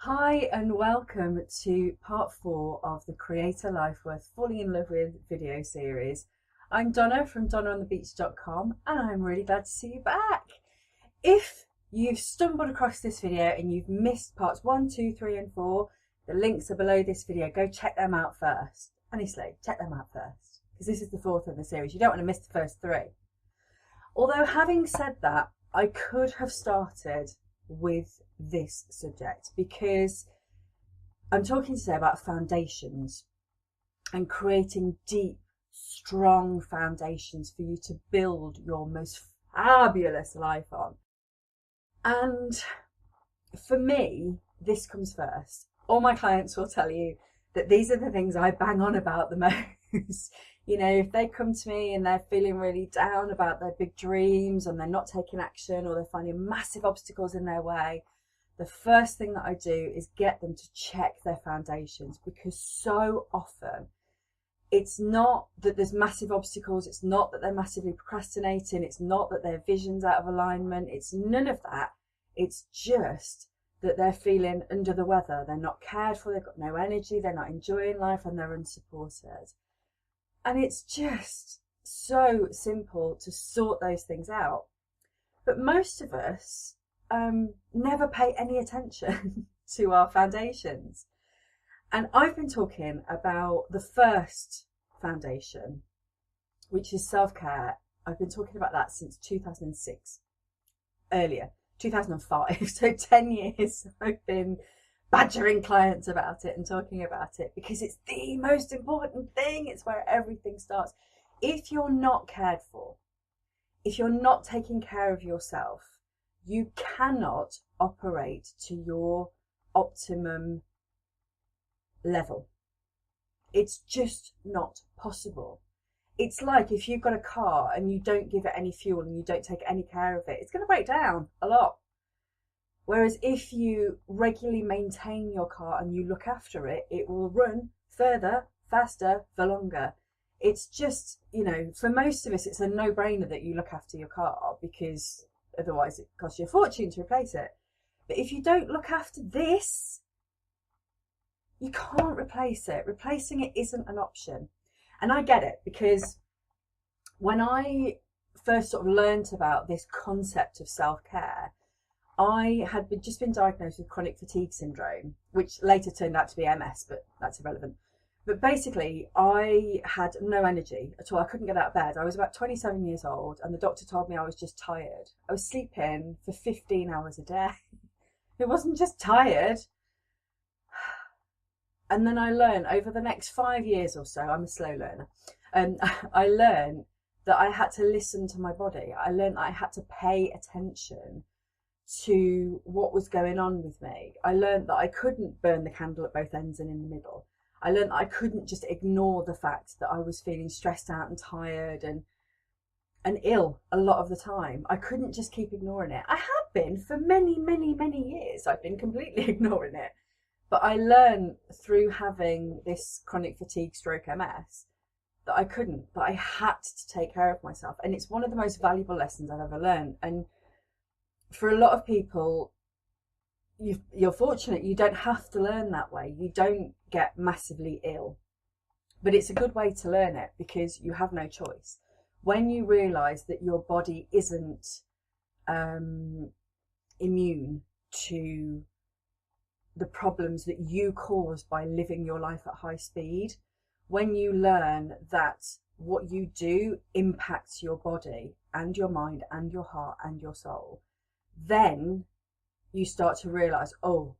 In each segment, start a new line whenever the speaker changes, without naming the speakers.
Hi and welcome to part 4 of the Create a Life Worth Falling in Love With video series. I'm Donna from donnaonthebeach.com and I'm really glad to see you back. If you've stumbled across this video and you've missed parts 1, 2, 3 and 4, the links are below this video. Go check them out first. Honestly, check them out first because this is the 4th of the series. You don't want to miss the first 3. Although having said that, I could have started with this subject because I'm talking today about foundations and creating deep, strong foundations for you to build your most fabulous life on. And for me, this comes first. All my clients will tell you that these are the things I bang on about the most. You know, if they come to me and they're feeling really down about their big dreams and they're not taking action or they're finding massive obstacles in their way, the first thing that I do is get them to check their foundations, because so often it's not that there's massive obstacles, it's not that they're massively procrastinating, it's not that their vision's out of alignment, it's none of that. It's just that they're feeling under the weather, they're not cared for, they've got no energy, they're not enjoying life and they're unsupported. And it's just so simple to sort those things out. But most of us never pay any attention to our foundations. And I've been talking about the first foundation, which is self-care. I've been talking about that since 2006, earlier, 2005. So 10 years I've been badgering clients about it and talking about it because it's the most important thing. It's where everything starts. If you're not cared for, if you're not taking care of yourself, you cannot operate to your optimum level. It's just not possible. It's like if you've got a car and you don't give it any fuel and you don't take any care of it, it's going to break down a lot. Whereas if you regularly maintain your car and you look after it, it will run further, faster, for longer. It's just, you know, for most of us, it's a no-brainer that you look after your car because otherwise it costs you a fortune to replace it. But if you don't look after this, you can't replace it. Replacing it isn't an option. And I get it, because when I first sort of learned about this concept of self-care, I had just been diagnosed with chronic fatigue syndrome, which later turned out to be MS, but that's irrelevant. But basically, I had no energy at all. I couldn't get out of bed. I was about 27 years old, and the doctor told me I was just tired. I was sleeping for 15 hours a day. It wasn't just tired. And then I learned over the next 5 years or so, I'm a slow learner, and I learned that I had to listen to my body. I learned that I had to pay attention to what was going on with me. I learned that I couldn't burn the candle at both ends and in the middle. I learned that I couldn't just ignore the fact that I was feeling stressed out and tired and ill a lot of the time. I couldn't just keep ignoring it. I had been for many, many, many years. I've been completely ignoring it. But I learned through having this chronic fatigue stroke MS that I couldn't, that I had to take care of myself. And it's one of the most valuable lessons I've ever learned. And for a lot of people, you're fortunate, you don't have to learn that way. You don't get massively ill. But it's a good way to learn it because you have no choice. When you realise that your body isn't immune to the problems that you cause by living your life at high speed, when you learn that what you do impacts your body and your mind and your heart and your soul, then you start to realise, oh,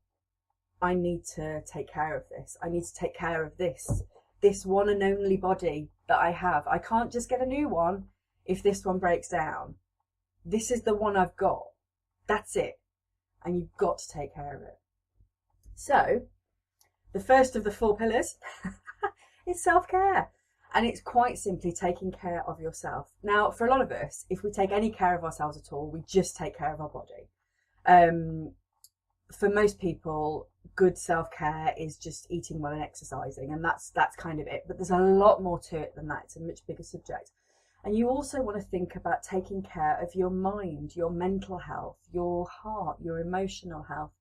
I need to take care of this. I need to take care of this one and only body that I have. I can't just get a new one if this one breaks down. This is the one I've got. That's it. And you've got to take care of it. So, the first of the 4 pillars is self-care. And it's quite simply taking care of yourself. Now, for a lot of us, if we take any care of ourselves at all, we just take care of our body. For most people, good self-care is just eating well and exercising, and that's kind of it. But there's a lot more to it than that. It's a much bigger subject. And you also want to think about taking care of your mind, your mental health, your heart, your emotional health.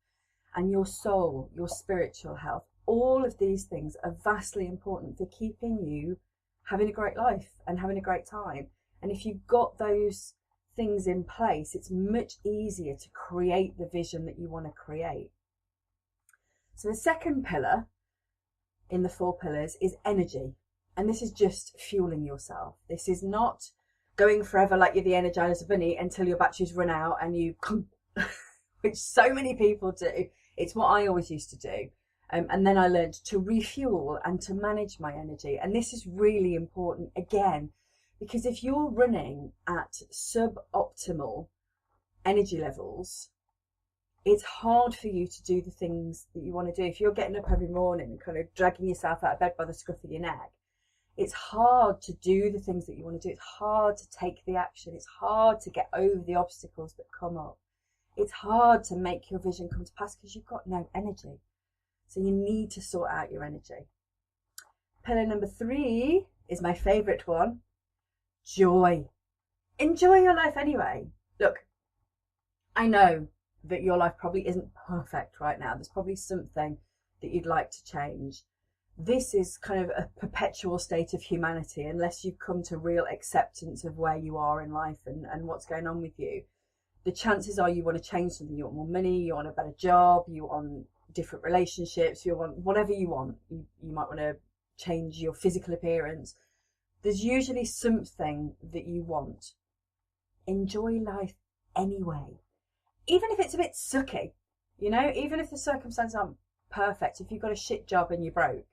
and your soul, your spiritual health. All of these things are vastly important for keeping you having a great life and having a great time. And if you've got those things in place, it's much easier to create the vision that you want to create. So the second pillar in the 4 pillars is energy. And this is just fueling yourself. This is not going forever like you're the Energizer Bunny until your batteries run out and you, which so many people do. It's what I always used to do. And then I learned to refuel and to manage my energy. And this is really important, again, because if you're running at suboptimal energy levels, it's hard for you to do the things that you want to do. If you're getting up every morning and kind of dragging yourself out of bed by the scruff of your neck, it's hard to do the things that you want to do. It's hard to take the action. It's hard to get over the obstacles that come up. It's hard to make your vision come to pass because you've got no energy. So you need to sort out your energy. Pillar number 3 is my favourite one. Joy. Enjoy your life anyway. Look, I know that your life probably isn't perfect right now. There's probably something that you'd like to change. This is kind of a perpetual state of humanity unless you've come to real acceptance of where you are in life and what's going on with you. The chances are you want to change something. You want more money, you want a better job, you want different relationships, you want whatever you want. You might want to change your physical appearance. There's usually something that you want. Enjoy life anyway. Even if it's a bit sucky, even if the circumstances aren't perfect, if you've got a shit job and you're broke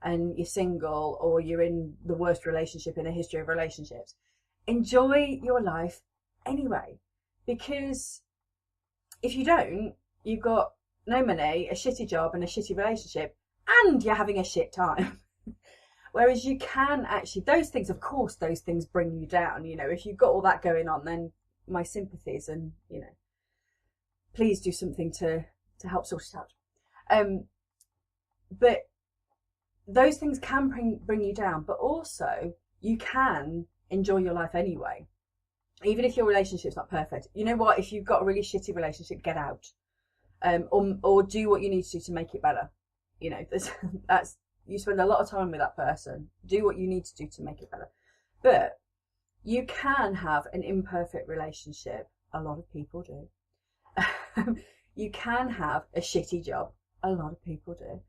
and you're single or you're in the worst relationship in a history of relationships, enjoy your life anyway. Because if you don't, you've got no money, a shitty job and a shitty relationship, and you're having a shit time. Whereas you can actually, those things bring you down. If you've got all that going on, then my sympathies and, please do something to help sort it out. But those things can bring you down, but also you can enjoy your life anyway. Even if your relationship's not perfect. You know what? If you've got a really shitty relationship, get out. Or do what you need to do to make it better. You spend a lot of time with that person. Do what you need to do to make it better. But you can have an imperfect relationship. A lot of people do. You can have a shitty job. A lot of people do.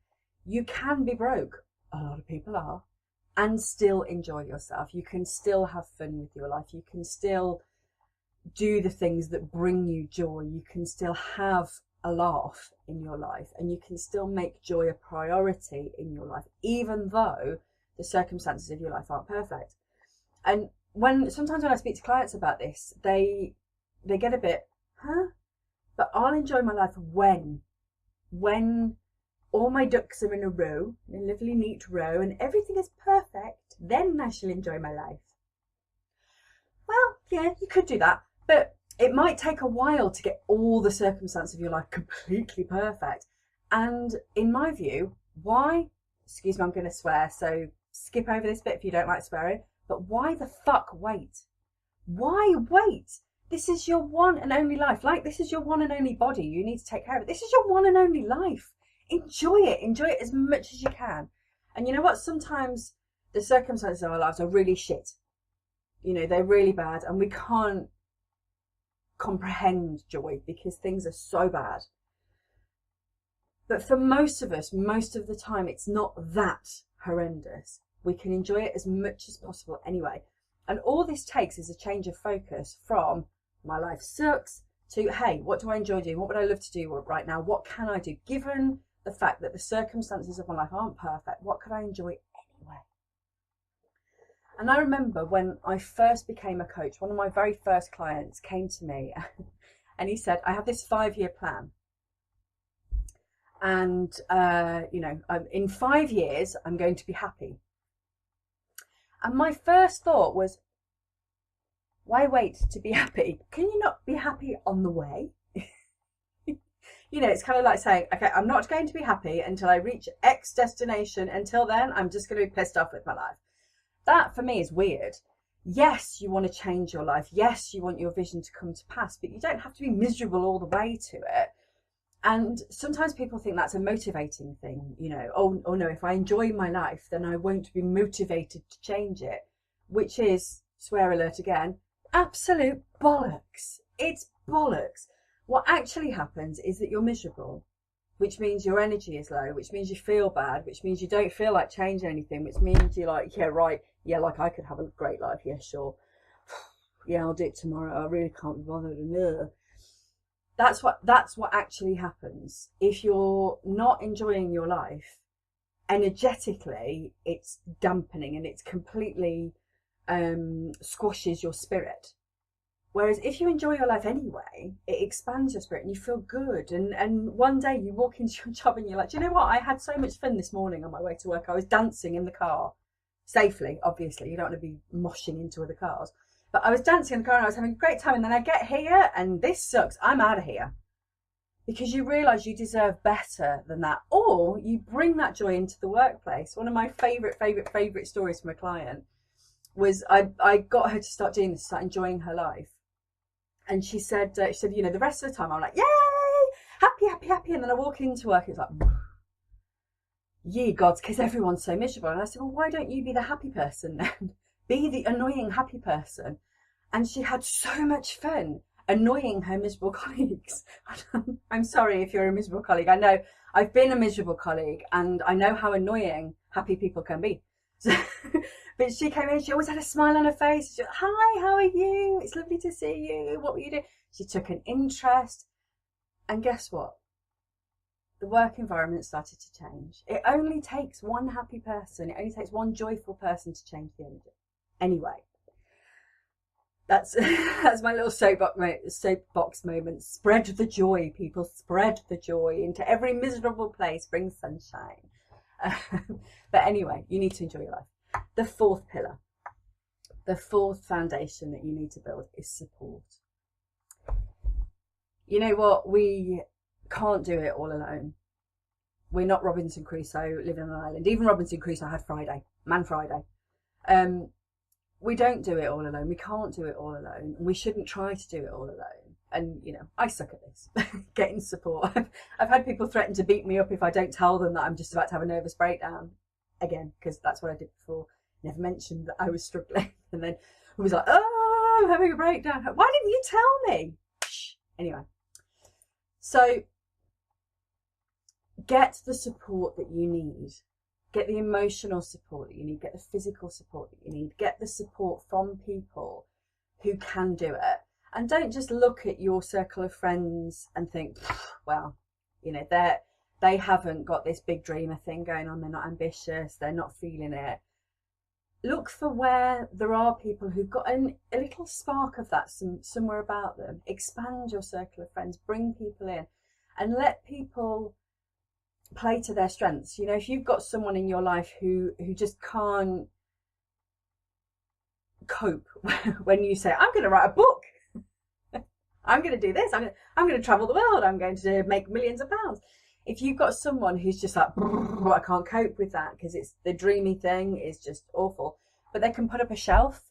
You can be broke. A lot of people are. And still enjoy yourself. You can still have fun with your life. You can still do the things that bring you joy. You can still have a laugh in your life, and you can still make joy a priority in your life, even though the circumstances of your life aren't perfect. And sometimes when I speak to clients about this, they get a bit, but I'll enjoy my life when all my ducks are in a row, in a lovely neat row, and everything is perfect, then I shall enjoy my life. Well, yeah, you could do that, but it might take a while to get all the circumstances of your life completely perfect. And in my view, excuse me, I'm going to swear, so skip over this bit if you don't like swearing, but why the fuck wait? Why wait? This is your one and only life. This is your one and only body. You need to take care of it. This is your one and only life. Enjoy it as much as you can. And you know what? Sometimes the circumstances of our lives are really shit. They're really bad, and we can't comprehend joy because things are so bad. But for most of us, most of the time, it's not that horrendous. We can enjoy it as much as possible anyway. And all this takes is a change of focus from my life sucks to, hey, what do I enjoy doing? What would I love to do right now? What can I do? Given the fact that the circumstances of my life aren't perfect, what could I enjoy anyway? And I remember when I first became a coach, one of my very first clients came to me and he said, I have this 5-year plan. And, in 5 years, I'm going to be happy. And my first thought was, why wait to be happy? Can you not be happy on the way? It's kind of like saying, okay, I'm not going to be happy until I reach X destination. Until then, I'm just going to be pissed off with my life. That for me is weird. Yes, you want to change your life. Yes, you want your vision to come to pass, but you don't have to be miserable all the way to it. And sometimes people think that's a motivating thing, you know, oh no, if I enjoy my life, then I won't be motivated to change it, which is, swear alert again, absolute bollocks. It's bollocks. What actually happens is that you're miserable, which means your energy is low, which means you feel bad, which means you don't feel like changing anything, which means you're like, yeah, right, yeah, like I could have a great life, yeah, sure. Yeah, I'll do it tomorrow, I really can't be bothered. That's what actually happens. If you're not enjoying your life, energetically, it's dampening and it's completely squashes your spirit. Whereas if you enjoy your life anyway, it expands your spirit and you feel good. And one day you walk into your job and you're like, do you know what? I had so much fun this morning on my way to work. I was dancing in the car, safely, obviously. You don't want to be moshing into other cars. But I was dancing in the car and I was having a great time. And then I get here and this sucks. I'm out of here. Because you realise you deserve better than that. Or you bring that joy into the workplace. One of my favourite stories from a client was I got her to start doing this, start enjoying her life. And she said, you know, the rest of the time I'm like, yay, happy. And then I walk into work, it's like, ye gods, because everyone's so miserable. And I said, well, why don't you be the happy person then? Be the annoying happy person. And she had so much fun annoying her miserable colleagues. I'm sorry if you're a miserable colleague. I know I've been a miserable colleague and I know how annoying happy people can be. So, but she came in, she always had a smile on her face. She was, hi, how are you? It's lovely to see you. What were you doing? She took an interest. And guess what? The work environment started to change. It only takes one happy person. It only takes one joyful person to change the energy. Anyway, that's my little soapbox moment. Spread the joy, people. Spread the joy into every miserable place. Bring sunshine. But anyway, you need to enjoy your life. The fourth pillar, the fourth foundation that you need to build is support. You know what? We can't do it all alone. We're not Robinson Crusoe living on an island. Even Robinson Crusoe had Man Friday. We don't do it all alone. We can't do it all alone. We shouldn't try to do it all alone. And, you know, I suck at this, getting support. I've had people threaten to beat me up if I don't tell them that I'm just about to have a nervous breakdown. Again, because that's what I did before. Never mentioned that I was struggling. And then I was like, oh, I'm having a breakdown. Why didn't you tell me? Anyway. So, get the support that you need. Get the emotional support that you need. Get the physical support that you need. Get the support from people who can do it. And don't just look at your circle of friends and think, well, you know, they haven't got this big dreamer thing going on. They're not ambitious. They're not feeling it. Look for where there are people who've got a little spark of that somewhere about them. Expand your circle of friends. Bring people in and let people play to their strengths. You know, if you've got someone in your life who just can't cope when you say, I'm going to write a book, I'm going to do this, I'm going to travel the world, I'm going to make millions of pounds. If you've got someone who's just like, I can't cope with that because it's the dreamy thing is just awful, but they can put up a shelf,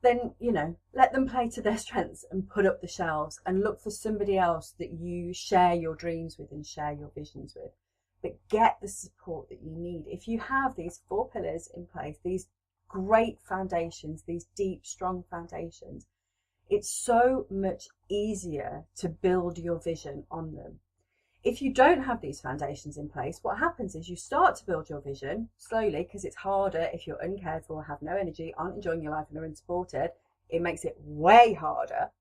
then, you know, let them play to their strengths and put up the shelves and look for somebody else that you share your dreams with and share your visions with. But get the support that you need. If you have these 4 pillars in place, these great foundations, these deep, strong foundations, it's so much easier to build your vision on them. If you don't have these foundations in place, what happens is you start to build your vision slowly because it's harder if you're uncared for, have no energy, aren't enjoying your life and are unsupported. It makes it way harder.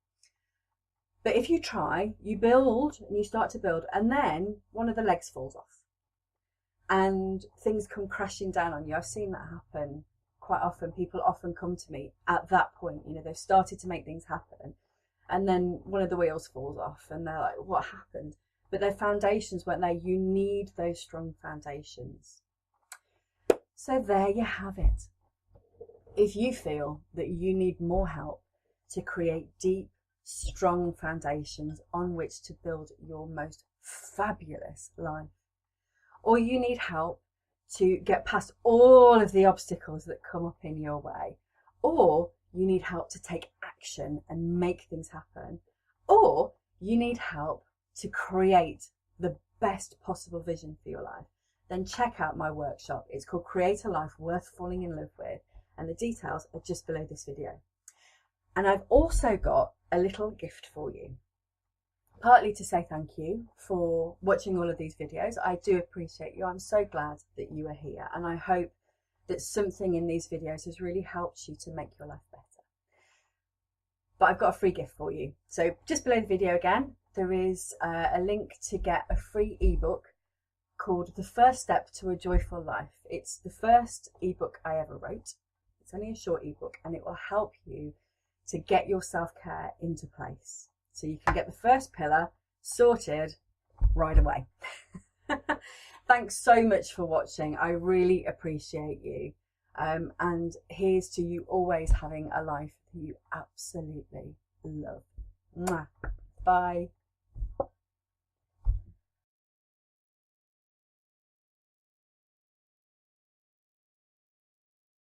But if you try, you build and you start to build and then one of the legs falls off and things come crashing down on you. I've seen that happen quite often. People often come to me at that point, you know, they've started to make things happen and then one of the wheels falls off and they're like, what happened? But their foundations weren't there. You need those strong foundations. So there you have it. If you feel that you need more help to create deep, strong foundations on which to build your most fabulous life, or you need help to get past all of the obstacles that come up in your way, or you need help to take action and make things happen, or you need help to create the best possible vision for your life, then check out my workshop. It's called Create a Life Worth Falling in Love With, and the details are just below this video. And I've also got a little gift for you, partly to say thank you for watching all of these videos. I do appreciate you. I'm so glad that you are here, and I hope that something in these videos has really helped you to make your life better. But I've got a free gift for you. So just below the video again, there is a link to get a free ebook called The First Step to a Joyful Life. It's the first ebook I ever wrote. It's only a short ebook, and it will help you to get your self-care into place, so you can get the first pillar sorted right away. Thanks so much for watching. I really appreciate you. And here's to you always having a life that you absolutely love. Mwah. Bye.